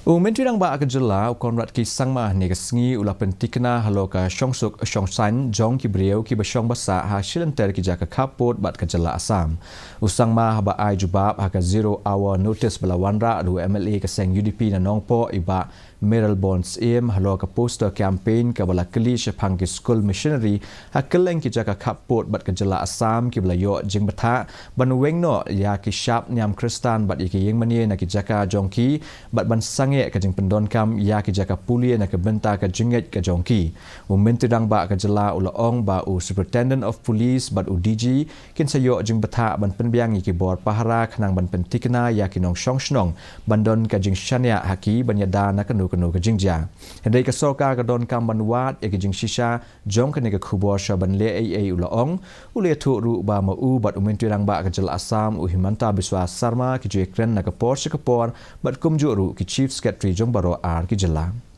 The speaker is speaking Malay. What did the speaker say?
Myntri Rangbah ke Jylla konrat ki sangmah ni kesengi ulah Pynthina halo ka Shongsuk Shngain Jong ki Briew ki Shong basa ha shilenter ki Jaka Khappud bat ke Jylla Assam. Usangmah ba ai jubab ha ka 0 hour notice bala wanra du MLA ke seng UDP na nongpo iba Meral Bonds im halo ka poster campaign ka bala keli shapang ki school missionary ha keleng ki Jaka Khappud bat ke Jylla Assam ki bala yo jing batha ban wengno ya ki shap nyam Kristan bat ki yeng manie na ki Jaka Jong ki bat ban sange ke jing pendon kam ya ki Jaka pulia na ke benta ke jinget ke Jong ki. Myntri Rangbah ke Jylla ulaong ba u Superintendent of Police bat u DG kin sayo jing batha ban penbiang ki bor pahara khnang ban Pynthina ya ki nong Shong bandon ke jing shania haki ban yada na kenu ke jingja. Hendai ke soka ke don kam ban wat ke jing shisha Jong ke ne ke khubor sha ban le ai ulaong ule tu ru ba ma u bat Myntri Rangbah ke Jylla Assam u himanta biswa sarma ki je kren na ke por bat kumju ru ki chief secretary Jong baro ar ki Jylla.